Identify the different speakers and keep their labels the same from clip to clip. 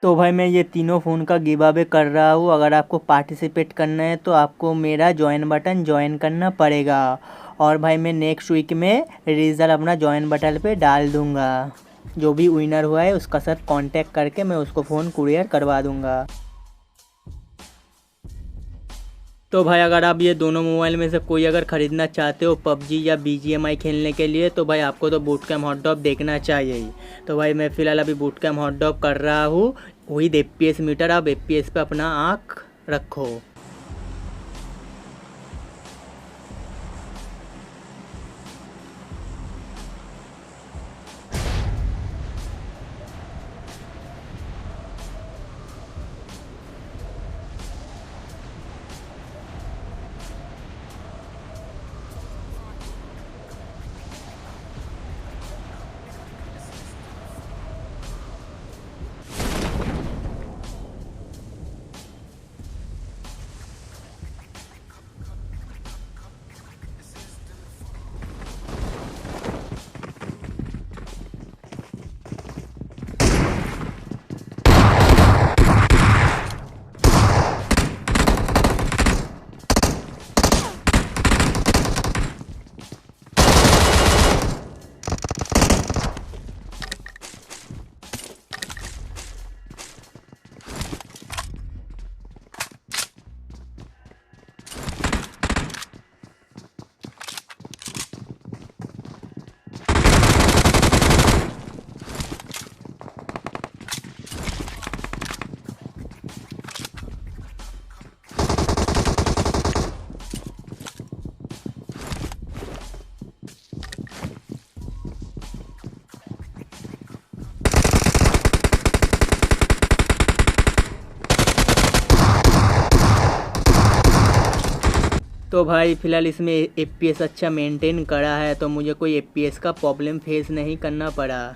Speaker 1: तो भाई मैं ये तीनों फ़ोन का गिव अवे कर रहा हूँ। अगर आपको पार्टिसिपेट करना है तो आपको मेरा जॉइन बटन जॉइन करना पड़ेगा। और भाई मैं नेक्स्ट वीक में रिज़ल्ट अपना जॉइन बटन पे डाल दूँगा। जो भी विनर हुआ है उसका साथ कांटेक्ट करके मैं उसको फ़ोन कुरियर करवा दूँगा। तो भाई अगर आप ये दोनों मोबाइल में से कोई अगर ख़रीदना चाहते हो पबजी या बीजीएमआई खेलने के लिए, तो भाई आपको तो बूटकैम्प हॉट डॉग देखना चाहिए ही। तो भाई मैं फ़िलहाल अभी बूटकैम्प हॉट डॉग कर रहा हूँ विद एफपीएस मीटर। आप एफपीएस पे अपना आँख रखो। तो भाई फ़िलहाल इसमें एफपीएस अच्छा मेंटेन करा है, तो मुझे कोई एफपीएस का प्रॉब्लम फेस नहीं करना पड़ा।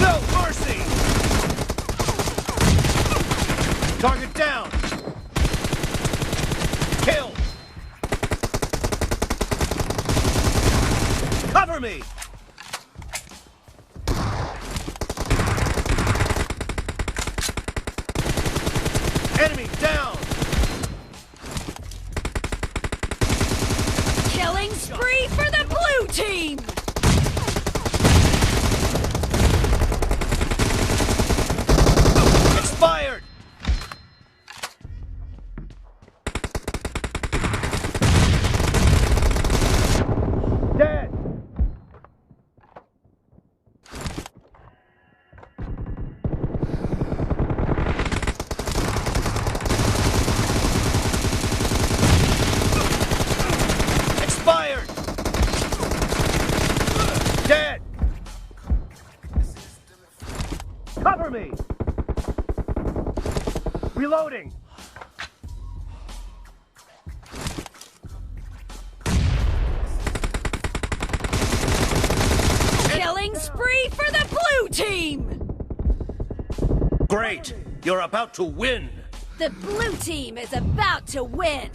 Speaker 2: No mercy! Target down! Kill! Cover me! Enemy down!
Speaker 3: Killing spree for the blue team!
Speaker 2: Expired! Dead! Expired! Dead! Cover me! Reloading!
Speaker 3: Killing spree for the blue team!
Speaker 2: Great! You're about to win!
Speaker 3: The blue team is about to win!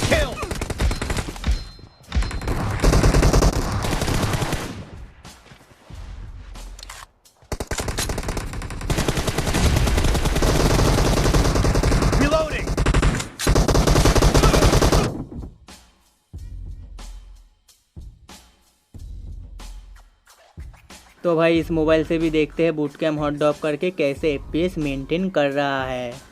Speaker 2: Kill! Reloading!
Speaker 1: तो भाई इस mobile से भी देखते हैं bootcamp hot dog करके कैसे FPS maintain कर रहा है।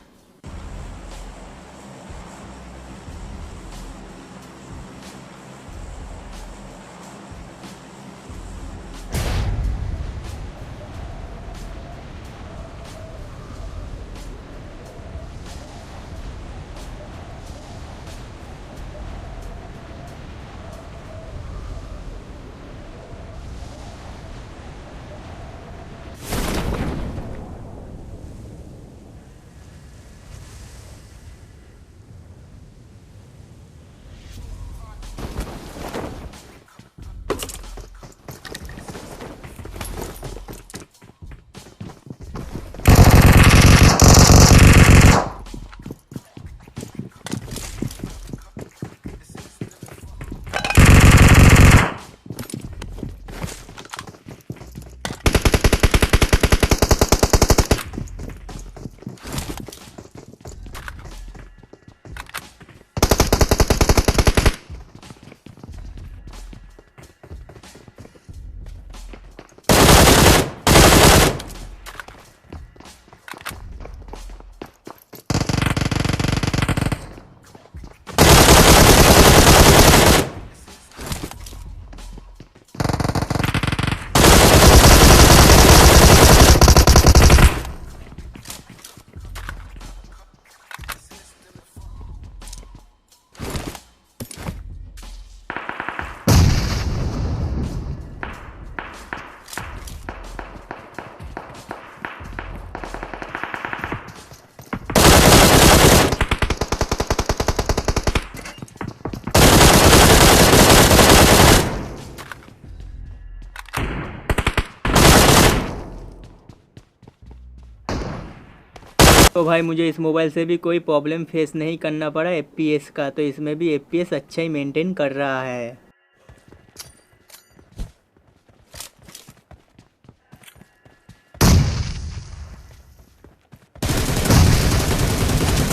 Speaker 1: तो भाई मुझे इस मोबाइल से भी कोई प्रॉब्लम फेस नहीं करना पड़ा FPS का, तो इसमें भी FPS अच्छा ही मेंटेन कर रहा है।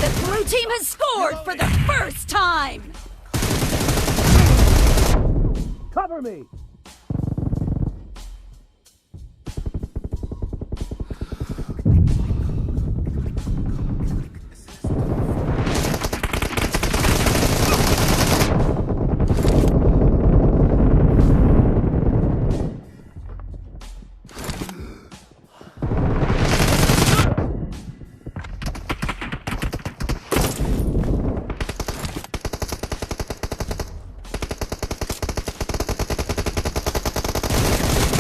Speaker 3: The blue team has scored for the first time!
Speaker 2: Cover me!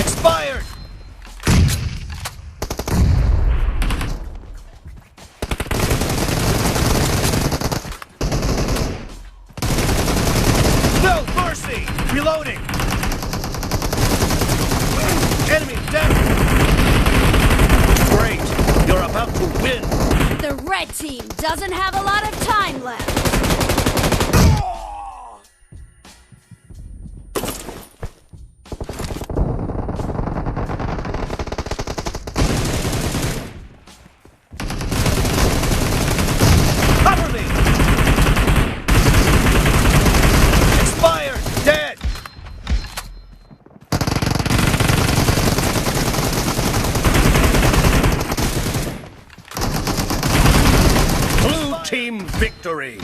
Speaker 2: Expired! No mercy! Reloading! Enemy down! Great! You're about to win!
Speaker 3: The red team doesn't have a lot of time left.
Speaker 2: Cover me! Expired! Dead! Blue team victory!